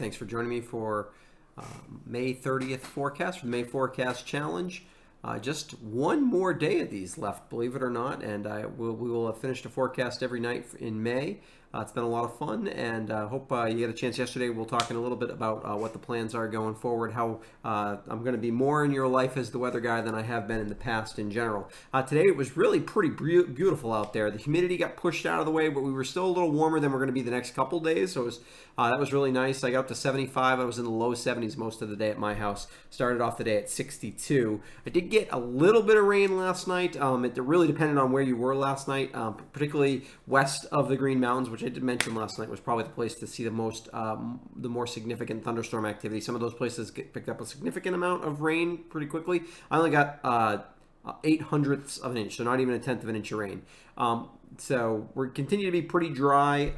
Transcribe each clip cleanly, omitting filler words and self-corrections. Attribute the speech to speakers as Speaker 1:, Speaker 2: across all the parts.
Speaker 1: Thanks for joining me for May 30th forecast for the May Forecast Challenge. Just one more day of these left, believe it or not, and we will have finished a forecast every night in May. It's been a lot of fun, and hope you get a chance yesterday. We'll talk in a little bit about what the plans are going forward, how I'm going to be more in your life as the weather guy than I have been in the past in general. Today it was really pretty beautiful out there. The humidity got pushed out of the way, but we were still a little warmer than we're going to be the next couple days, so that was really nice. I got up to 75. I was in the low 70s most of the day at my house. Started off the day at 62. I did get a little bit of rain last night. It really depended on where you were last night, particularly west of the Green Mountains, which I did mention last night was probably the place to see the more significant thunderstorm activity. Some of those places picked up a significant amount of rain pretty quickly. I only got 0.08 of an inch, so not even a tenth of an inch of rain. So we're continue to be pretty dry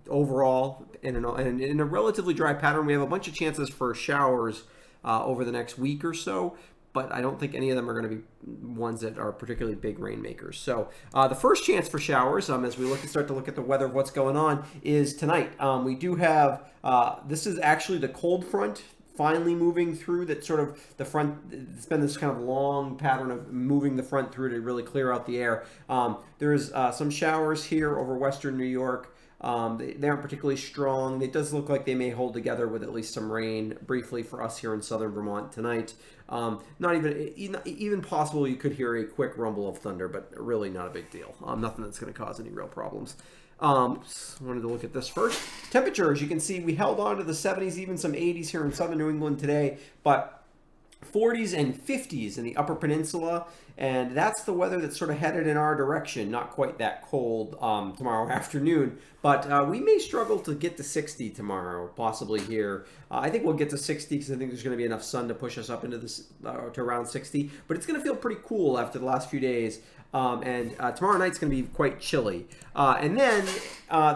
Speaker 1: overall in a relatively dry pattern. We have a bunch of chances for showers over the next week or so, but I don't think any of them are going to be ones that are particularly big rainmakers. So the first chance for showers, as we start to look at the weather of what's going on, is tonight. We do have, this is actually the cold front finally moving through that sort of the front. It's been this kind of long pattern of moving the front through to really clear out the air. There's some showers here over western New York. They aren't particularly strong. It does look like they may hold together with at least some rain briefly for us here in southern Vermont tonight. Not even possible you could hear a quick rumble of thunder, but really not a big deal. Nothing that's going to cause any real problems. Wanted to look at this first. Temperatures, you can see we held on to the 70s, even some 80s here in southern New England today, but 40s and 50s in the Upper Peninsula, and that's the weather that's sort of headed in our direction. Not quite that cold tomorrow afternoon, but we may struggle to get to 60 tomorrow, possibly here. I think we'll get to 60 because I think there's going to be enough sun to push us up into this to around 60, but it's going to feel pretty cool after the last few days. And tomorrow night's going to be quite chilly. And then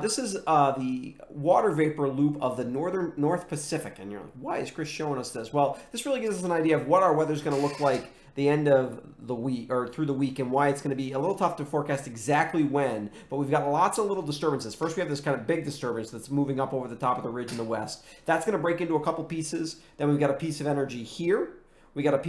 Speaker 1: this is the water vapor loop of the North Pacific. And you're like, why is Chris showing us this? Well, this really gives us an idea of what our weather's going to look like the end of the week or through the week, and why it's going to be a little tough to forecast exactly when. But we've got lots of little disturbances. First, we have this kind of big disturbance that's moving up over the top of the ridge in the west. That's going to break into a couple pieces. Then we've got a piece of energy here. We got a big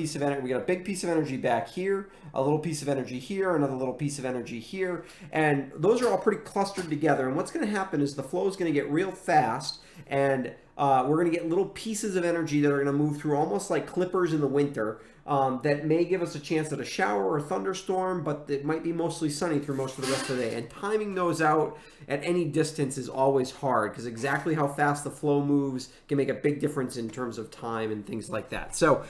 Speaker 1: piece of energy back here, a little piece of energy here, another little piece of energy here, and those are all pretty clustered together. And what's going to happen is the flow is going to get real fast, and we're going to get little pieces of energy that are going to move through almost like clippers in the winter. That may give us a chance at a shower or a thunderstorm, but it might be mostly sunny through most of the rest of the day. And timing those out at any distance is always hard because exactly how fast the flow moves can make a big difference in terms of time and things like that. So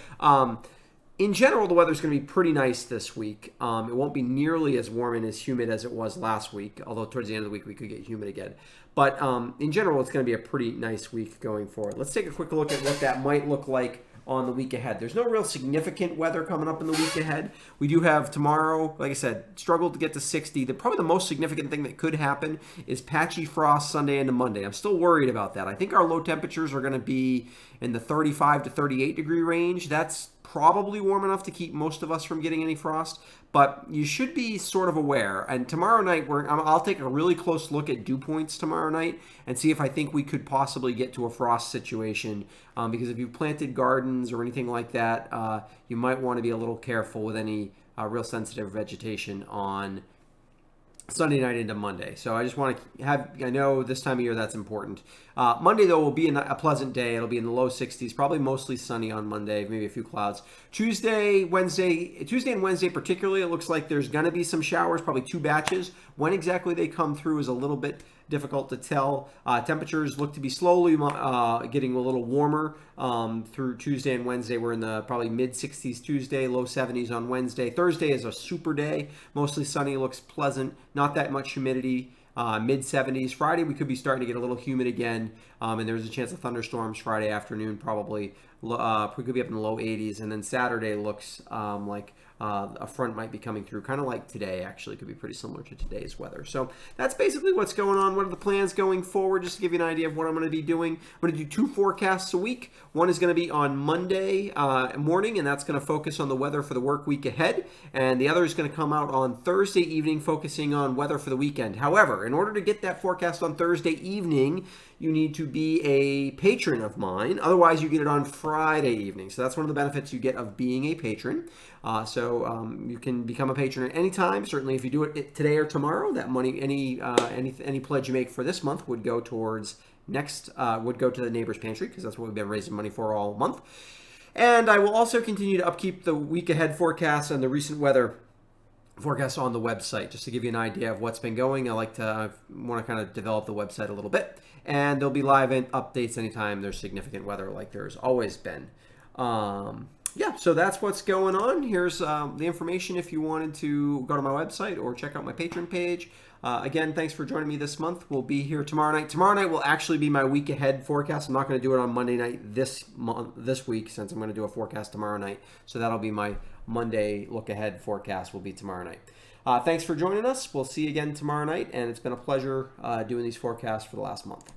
Speaker 1: in general, the weather's going to be pretty nice this week. It won't be nearly as warm and as humid as it was last week, although towards the end of the week we could get humid again. But in general, it's going to be a pretty nice week going forward. Let's take a quick look at what that might look like on the week ahead. There's no real significant weather coming up in the week ahead. We do have tomorrow, like I said, struggled to get to 60. Probably the most significant thing that could happen is patchy frost Sunday into Monday. I'm still worried about that. I think our low temperatures are going to be in the 35 to 38 degree range. That's probably warm enough to keep most of us from getting any frost, but you should be sort of aware. And tomorrow night, I'll take a really close look at dew points tomorrow night and see if I think we could possibly get to a frost situation, because if you've planted gardens or anything like that, you might want to be a little careful with any real sensitive vegetation on Sunday night into Monday. So I just want to I know this time of year that's important. Monday, though, will be a pleasant day. It'll be in the low 60s, probably mostly sunny on Monday, maybe a few clouds. Tuesday and Wednesday particularly, it looks like there's going to be some showers, probably 2 batches. When exactly they come through is a little bit difficult to tell. Temperatures look to be slowly getting a little warmer through Tuesday and Wednesday. We're in the probably mid 60s Tuesday, low 70s on Wednesday. Thursday is a super day, mostly sunny, looks pleasant, not that much humidity. Mid 70s. Friday, we could be starting to get a little humid again, and there's a chance of thunderstorms Friday afternoon, probably. We could be up in the low 80s, and then Saturday looks like a front might be coming through, kind of like today, actually. Could be pretty similar to today's weather. So that's basically what's going on. What are the plans going forward? Just to give you an idea of what I'm going to be doing. I'm going to do 2 forecasts a week. One is going to be on Monday morning, and that's going to focus on the weather for the work week ahead. And the other is going to come out on Thursday evening, focusing on weather for the weekend. However, in order to get that forecast on Thursday evening, you need to be a patron of mine. Otherwise, you get it on Friday evening. So that's one of the benefits you get of being a patron. So you can become a patron at any time. Certainly, if you do it today or tomorrow, that money, any pledge you make for this month would go towards would go to the Neighbors Pantry, because that's what we've been raising money for all month. And I will also continue to upkeep the week ahead forecast and the recent weather forecast on the website, just to give you an idea of what's been going. I want to kind of develop the website a little bit, and there'll be live updates anytime there's significant weather, like there's always been. Yeah, so that's what's going on. Here's the information if you wanted to go to my website or check out my Patreon page. Again, thanks for joining me this month. We'll be here tomorrow night. Tomorrow night will actually be my week ahead forecast. I'm not going to do it on Monday night this week, since I'm going to do a forecast tomorrow night. So that'll be my Monday look ahead forecast, will be tomorrow night. Thanks for joining us. We'll see you again tomorrow night, and it's been a pleasure doing these forecasts for the last month.